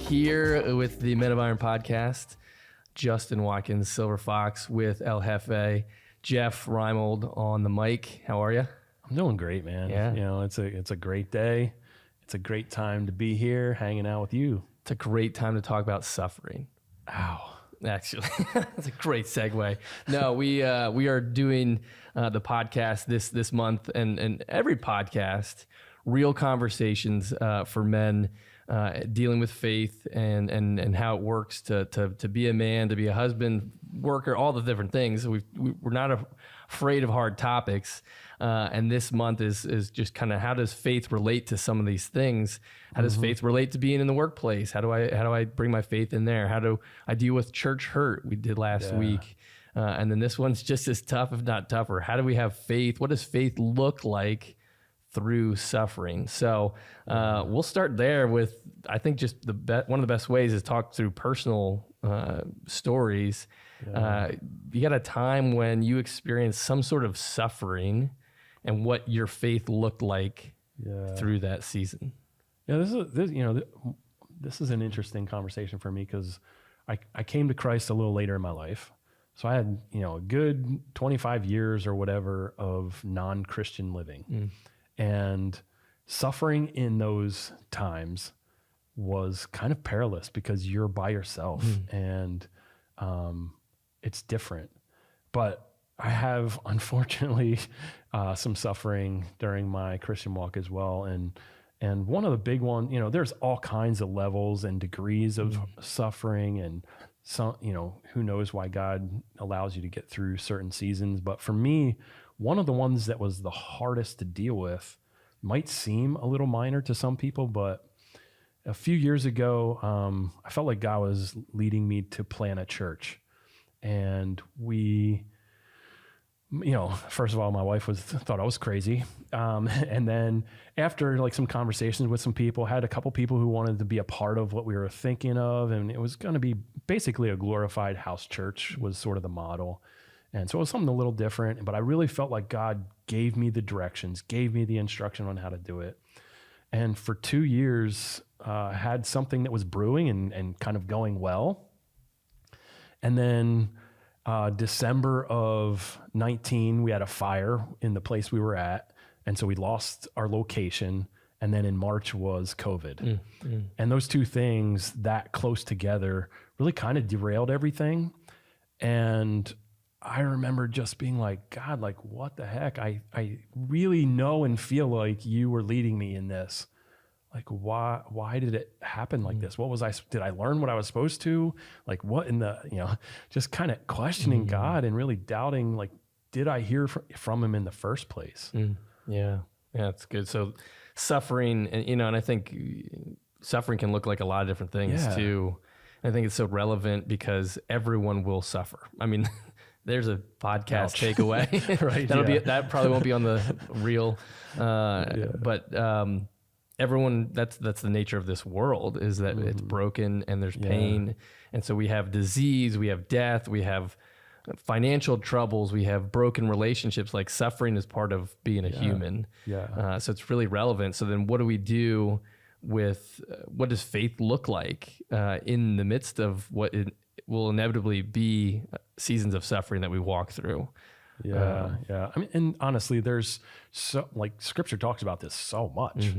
here with the Men of Iron podcast. Justin Watkins, Silver Fox with El Jefe. Jeff Reimold on the mic. How are you? I'm doing great, man. Yeah. You know, it's a great day. It's a great time to be here hanging out with you. It's a great time to talk about suffering. Ow. Actually, that's a great segue. No, we are doing the podcast this month and every podcast, real conversations for men dealing with faith and how it works to be a man, to be a husband, worker, all the different things. We're not afraid of hard topics. And this month is just kind of how does faith relate to some of these things? How does faith relate to being in the workplace? How do I bring my faith in there? How do I deal with church hurt? We did last week. And then this one's just as tough, if not tougher. How do we have faith? What does faith look like through suffering? So we'll start there with, I think just one of the best ways is talk through personal stories. You got a time when you experienced some sort of suffering and what your faith looked like through that season. Yeah, this is an interesting conversation for me because I came to Christ a little later in my life. So I had, a good 25 years or whatever of non-Christian living. And suffering in those times was kind of perilous because you're by yourself and it's different. But I have, unfortunately, some suffering during my Christian walk as well. And one of the big ones, there's all kinds of levels and degrees of suffering, and some, who knows why God allows you to get through certain seasons. But for me, one of the ones that was the hardest to deal with might seem a little minor to some people, but a few years ago, I felt like God was leading me to plant a church. And we, first of all, my wife thought I was crazy. And then after like some conversations with some people, had a couple people who wanted to be a part of what we were thinking of. And it was going to be basically a glorified house church was sort of the model. And so it was something a little different, but I really felt like God gave me the directions, gave me the instruction on how to do it. And for 2 years, had something that was brewing and kind of going well. And then December of 19, we had a fire in the place we were at. And so we lost our location. And then in March was COVID. And those two things that close together really kind of derailed everything. And I remember just being like, God, like, what the heck? I really know and feel like you were leading me in this. Like, why did it happen like this? Did I learn what I was supposed to? Like, what in the, just kind of questioning God and really doubting, like, did I hear from him in the first place? Yeah, that's good. So suffering, and I think suffering can look like a lot of different things too. And I think it's so relevant because everyone will suffer. I mean, there's a podcast takeaway, right? That probably won't be on the reel, but everyone. That's the nature of this world, is that it's broken and there's pain, and so we have disease, we have death, we have financial troubles, we have broken relationships. Like suffering is part of being a human. So it's really relevant. So then, what do we do with what does faith look like in the midst of what it will inevitably be seasons of suffering that we walk through? I mean, and honestly, there's scripture talks about this so much.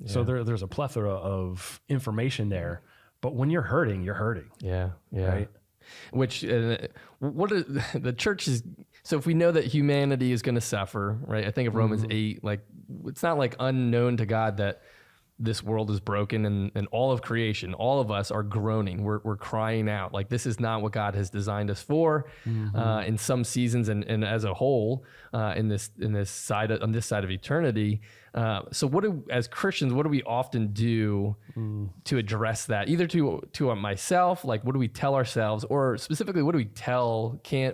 So there's a plethora of information there, but when you're hurting, you're hurting. Right? Which, what are the churches? So if we know that humanity is going to suffer, right? I think of Romans 8, like it's not like unknown to God that this world is broken and all of creation, all of us are groaning. We're crying out like this is not what God has designed us for in some seasons and as a whole on this side of eternity. So as Christians, what do we often do to address that? Either to myself, like what do we tell ourselves, or specifically what do we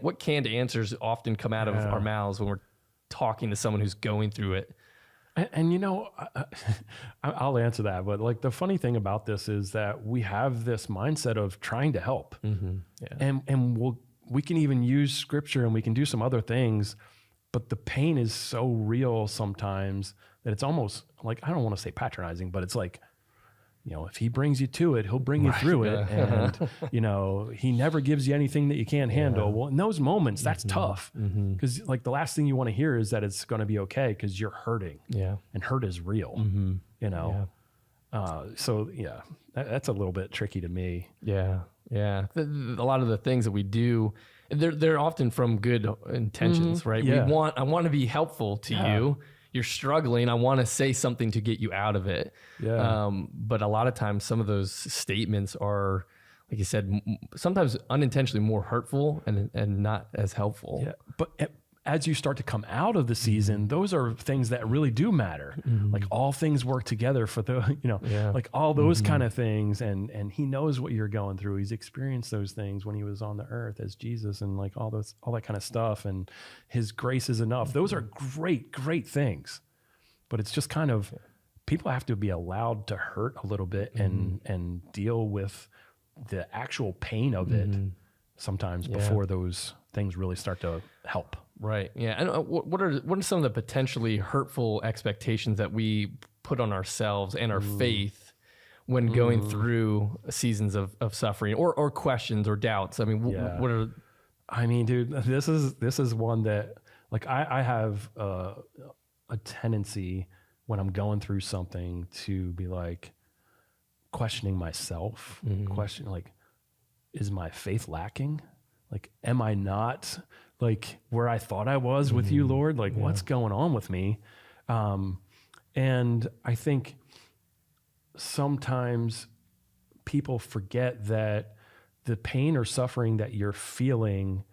what canned answers often come out of our mouths when we're talking to someone who's going through it? And I'll answer that. But like the funny thing about this is that we have this mindset of trying to help, and we can even use scripture and we can do some other things, but the pain is so real sometimes that it's almost like, I don't want to say patronizing, but it's like, if he brings you to it, he'll bring you through it. And, he never gives you anything that you can't handle. Well, in those moments, that's tough, because like the last thing you want to hear is that it's going to be okay, because you're hurting, and hurt is real, So that's a little bit tricky to me. Yeah. A lot of the things that we do, they're often from good intentions, right? Yeah. I want to be helpful to you. You're struggling. I want to say something to get you out of it. Yeah. But a lot of times some of those statements are, like you said, sometimes unintentionally more hurtful and not as helpful. Yeah. But as you start to come out of the season, those are things that really do matter. Like all things work together for the, like all those kind of things. And he knows what you're going through. He's experienced those things when he was on the earth as Jesus, and like all that kind of stuff. And his grace is enough. Those are great, great things. But it's just kind of, people have to be allowed to hurt a little bit and deal with the actual pain of it sometimes before those things really start to help. Right. Yeah. And what are some of the potentially hurtful expectations that we put on ourselves and our faith when going through seasons of suffering or questions or doubts? I mean, what are? I mean, dude, this is one that, like, I have a tendency when I'm going through something to be like questioning myself, questioning like, is my faith lacking? Like, am I not like where I thought I was with you, Lord? Like, what's going on with me? And I think sometimes people forget that the pain or suffering that you're feeling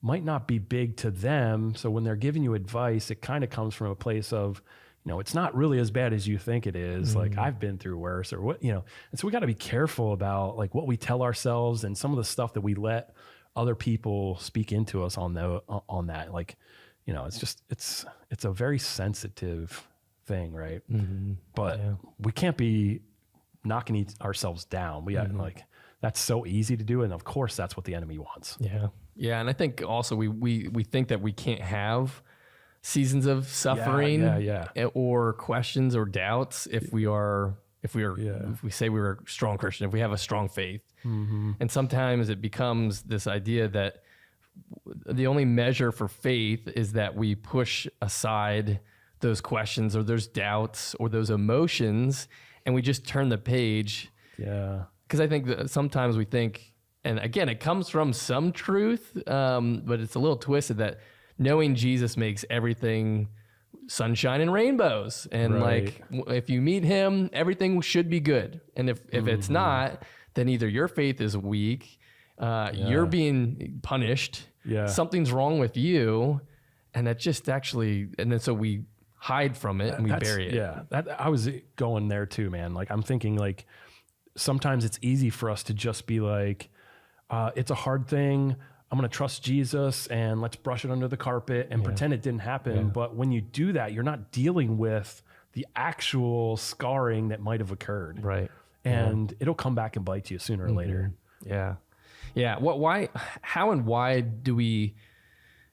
might not be big to them. So when they're giving you advice, it kind of comes from a place of, it's not really as bad as you think it is. Like, I've been through worse, or what, and so we got to be careful about like what we tell ourselves and some of the stuff that we let other people speak into us on that. Like, it's a very sensitive thing, right? But we can't be knocking ourselves down. We got like, that's so easy to do. And of course that's what the enemy wants. Yeah. And I think also we think that we can't have seasons of suffering or questions or doubts if we say we were a strong Christian, if we have a strong faith. And sometimes it becomes this idea that the only measure for faith is that we push aside those questions or those doubts or those emotions, and we just turn the page. Yeah. Because I think that sometimes we think, and again, it comes from some truth, but it's a little twisted, that knowing Jesus makes everything sunshine and rainbows. And like, if you meet him, everything should be good. And if it's not, then either your faith is weak, you're being punished, something's wrong with you. And that just actually, and then so we hide from it and we bury it. Yeah. I was going there too, man. Like, I'm thinking like, sometimes it's easy for us to just be like, it's a hard thing. I'm going to trust Jesus and let's brush it under the carpet and pretend it didn't happen. But when you do that, you're not dealing with the actual scarring that might have occurred. Right. And it'll come back and bite you sooner or later. Yeah. Yeah. How and why do we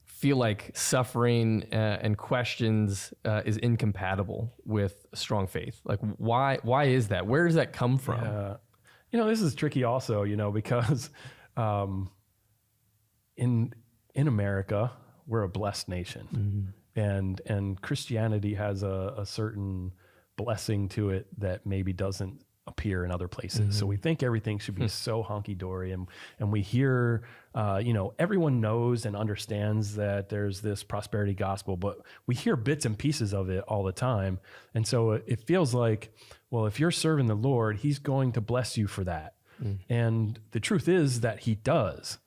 feel like suffering and questions is incompatible with strong faith? Like, why is that? Where does that come from? This is tricky also, because in America, we're a blessed nation, and Christianity has a certain blessing to it that maybe doesn't appear in other places. So we think everything should be so hunky-dory, and we hear, everyone knows and understands that there's this prosperity gospel, but we hear bits and pieces of it all the time. And so it feels like, well, if you're serving the Lord, he's going to bless you for that. And the truth is that he does.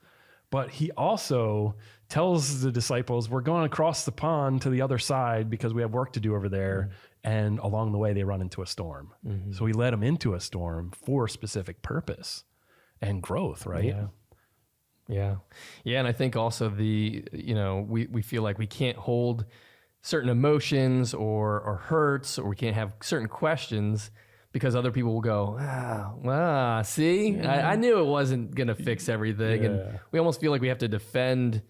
But he also tells the disciples, we're going across the pond to the other side because we have work to do over there. And along the way, they run into a storm. So he led them into a storm for a specific purpose and growth, right? Yeah. And I think also we feel like we can't hold certain emotions or hurts, or we can't have certain questions because other people will go, see, I knew it wasn't going to fix everything. And we almost feel like we have to defend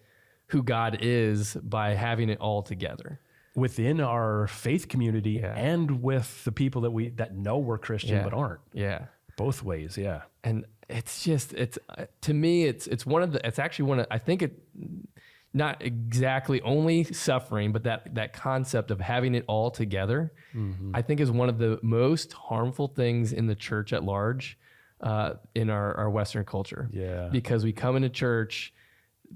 who God is by having it all together. within our faith community and with the people that know we're Christian but aren't. Yeah. Both ways. Yeah. And it's to me, it's actually one of, I think it, not exactly only suffering, but that concept of having it all together, I think is one of the most harmful things in the church at large, in our Western culture. Yeah. Because we come into church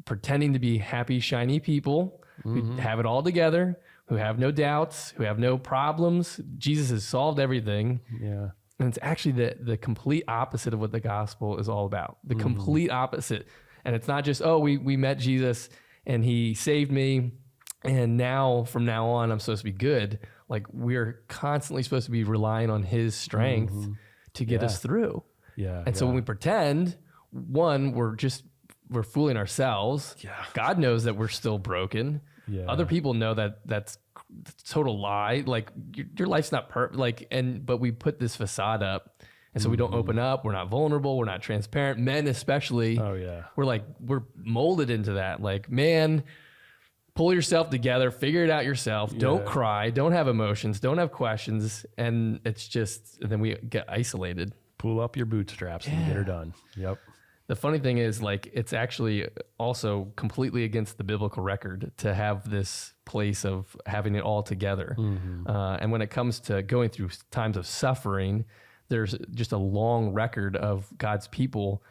pretending to be happy, shiny people who have it all together, who have no doubts, who have no problems. Jesus has solved everything. Yeah. And it's actually the complete opposite of what the gospel is all about. The complete opposite. And it's not just, oh, we met Jesus and he saved me, and now from now on I'm supposed to be good. Like, we're constantly supposed to be relying on his strength to get us through. Yeah. And so when we pretend, one, we're fooling ourselves. Yeah. God knows that we're still broken. Yeah. Other people know that that's a total lie. Like, your life's not perfect. But we put this facade up, and so we don't open up. We're not vulnerable. We're not transparent. Men, especially. Oh yeah. We're molded into that. Like, man, pull yourself together. Figure it out yourself. Yeah. Don't cry. Don't have emotions. Don't have questions. And it's just, and then we get isolated. Pull up your bootstraps and get her done. Yep. The funny thing is, like, it's actually also completely against the biblical record to have this place of having it all together. And when it comes to going through times of suffering, there's just a long record of God's people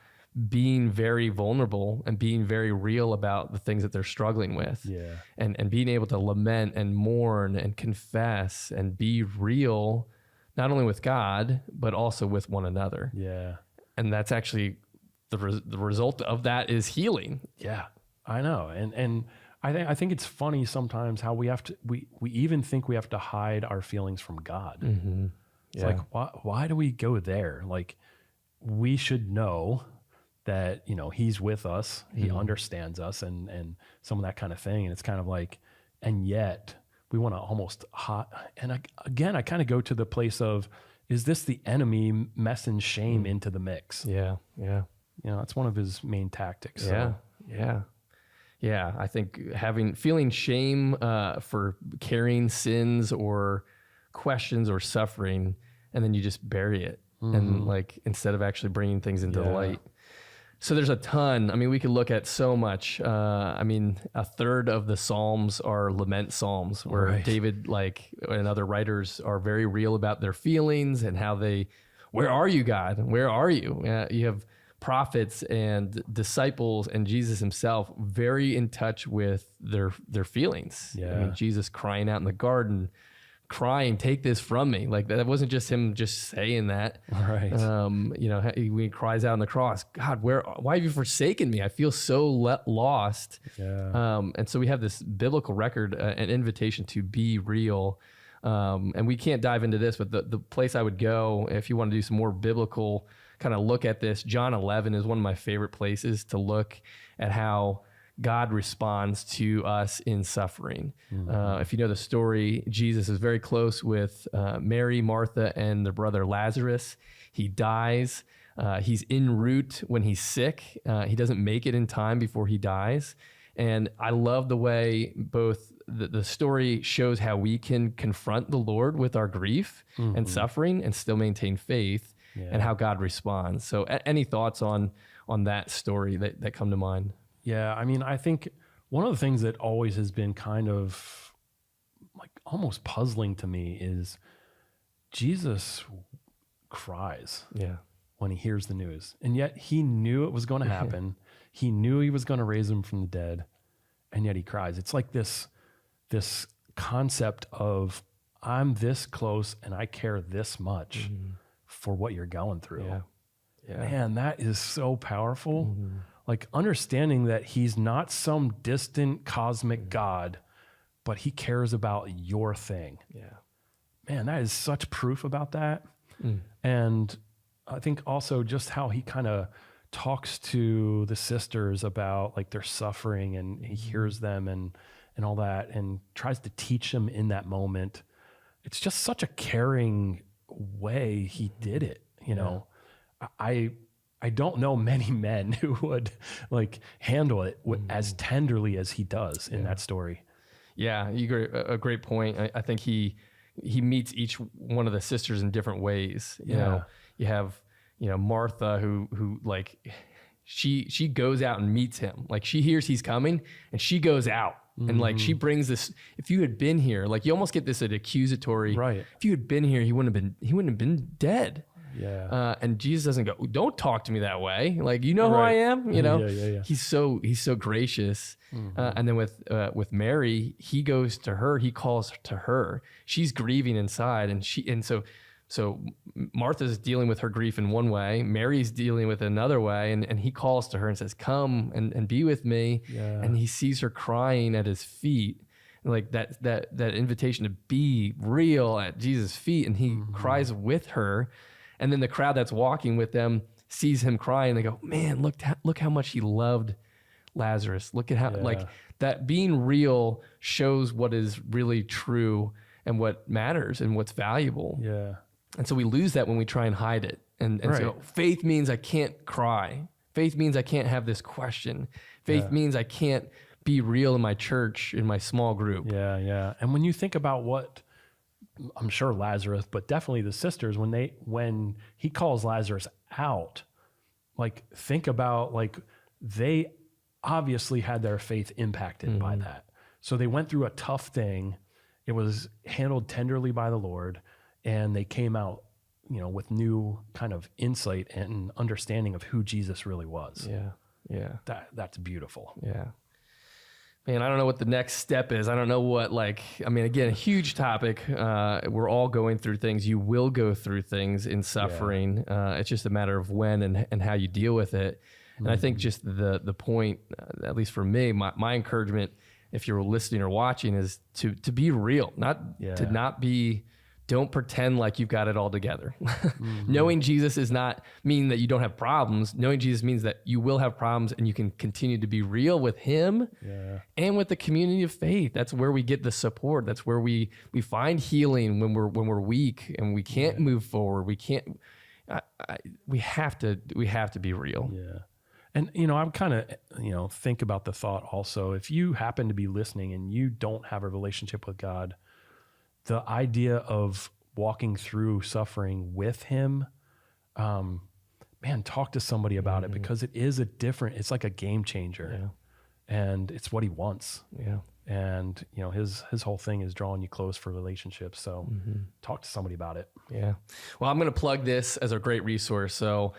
being very vulnerable and being very real about the things that they're struggling with. Yeah. And being able to lament and mourn and confess and be real, not only with God, but also with one another. Yeah. And that's actually the result of that is healing. Yeah, I know. And I think it's funny sometimes how we even think we have to hide our feelings from God. It's like, why do we go there? Like, we should know that, he's with us, he understands us, and some of that kind of thing. And it's kind of like, and yet we want to almost and I kind of go to the place of, is this the enemy messing shame into the mix? Yeah. Yeah. That's one of his main tactics. Yeah. So. Yeah. I think feeling shame for carrying sins or questions or suffering, and then you just bury it. And like, instead of actually bringing things into the light. So there's a ton. I mean, we could look at so much. A third of the Psalms are lament Psalms, where David, and other writers are very real about their feelings and how where are you, God? Where are you? You have prophets and disciples and Jesus himself very in touch with their feelings. Yeah. I mean, Jesus crying out in the garden, crying, take this from me. Like, that wasn't just him just saying that. Right. When he cries out on the cross, God, why have you forsaken me? I feel so lost. Yeah. And so we have this biblical record, an invitation to be real. And we can't dive into this, but the place I would go if you want to do some more biblical kind of look at this, John 11 is one of my favorite places to look at how God responds to us in suffering. If you know the story, Jesus is very close with Mary, Martha, and their brother Lazarus. He dies. He's en route when he's sick. He doesn't make it in time before he dies. And I love the way both the story shows how we can confront the Lord with our grief and suffering and still maintain faith, and how God responds. So any thoughts on that story that come to mind? Yeah, I mean, I think one of the things that always has been kind of like almost puzzling to me is Jesus cries when he hears the news. And yet he knew it was going to happen. He knew he was going to raise him from the dead, and yet he cries. It's like this concept of, I'm this close and I care this much for what you're going through. Yeah. Man, that is so powerful. Like, understanding that he's not some distant cosmic God, but he cares about your thing. Yeah. Man, that is such proof about that. And I think also just how he kind of talks to the sisters about like their suffering, and he hears them and all that, and tries to teach them in that moment. It's just such a caring way he did it. I don't know many men who would like handle it as tenderly as he does in that story. Yeah, a great point. I think he meets each one of the sisters in different ways. You know, you have, Martha who like she goes out and meets him. Like she hears he's coming and she goes out. And like she brings this. If you had been here, like you almost get this accusatory. Right. If you had been here, he wouldn't have been dead. Yeah. And Jesus doesn't go, don't talk to me that way. Like, you know who I am. Yeah. He's so gracious. And then with Mary, he goes to her. He calls to her. She's grieving inside, and so Martha's dealing with her grief in one way. Mary's dealing with it another way. And he calls to her and says, come and be with me. Yeah. And he sees her crying at his feet. Like that invitation to be real at Jesus' feet. And he cries with her. And then the crowd that's walking with them sees him crying. They go, man, look how much he loved Lazarus. Look at how that being real shows what is really true and what matters and what's valuable. Yeah. And so we lose that when we try and hide it. And so faith means I can't cry. Faith means I can't have this question. Faith means I can't be real in my church, in my small group. Yeah, yeah. And when you think about what, I'm sure Lazarus, but definitely the sisters, when he calls Lazarus out, like think about, like they obviously had their faith impacted by that. So they went through a tough thing. It was handled tenderly by the Lord, and they came out, with new kind of insight and understanding of who Jesus really was. Yeah. Yeah. That's beautiful. Yeah. Man, I don't know what the next step is. I don't know what, again, a huge topic. We're all going through things. You will go through things in suffering. Yeah. It's just a matter of when and how you deal with it. And I think just the point, at least for me, my encouragement, if you're listening or watching, is to be real, to not be, don't pretend like you've got it all together. Knowing Jesus does not mean that you don't have problems. Knowing Jesus means that you will have problems and you can continue to be real with him and with the community of faith. That's where we get the support. That's where we find healing when we're weak and we can't move forward. We can't, we have to be real. Yeah. And, I'm kind of, think about the thought also, if you happen to be listening and you don't have a relationship with God, the idea of walking through suffering with him, talk to somebody about it, because it's like a game changer, and it's what he wants. Yeah. And, his whole thing is drawing you close for relationships. So talk to somebody about it. Yeah. Well, I'm going to plug this as a great resource. So,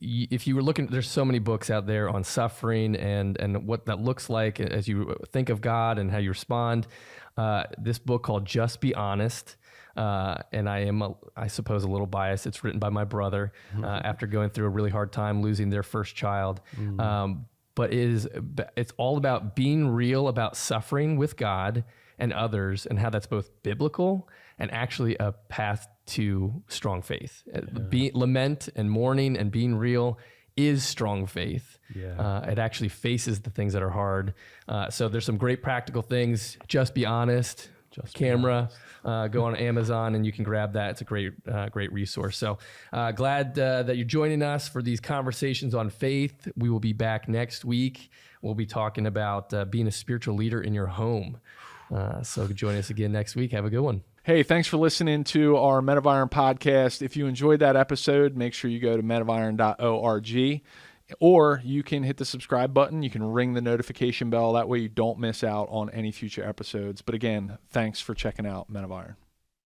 if you were looking, there's so many books out there on suffering and what that looks like as you think of God and how you respond. This book called Just Be Honest. And I am, I suppose, a little biased. It's written by my brother after going through a really hard time, losing their first child. But it's all about being real about suffering with God and others, and how that's both biblical and actually a path to strong faith. Lament and mourning and being real is strong faith. Yeah. It actually faces the things that are hard. So there's some great practical things. Just Be Honest. Camera. Go on Amazon and you can grab that. It's a great resource. So glad that you're joining us for these conversations on faith. We will be back next week. We'll be talking about being a spiritual leader in your home. So join us again next week. Have a good one. Hey, thanks for listening to our Men of Iron podcast. If you enjoyed that episode, make sure you go to menofiron.org, or you can hit the subscribe button. You can ring the notification bell. That way you don't miss out on any future episodes. But again, thanks for checking out Men of Iron.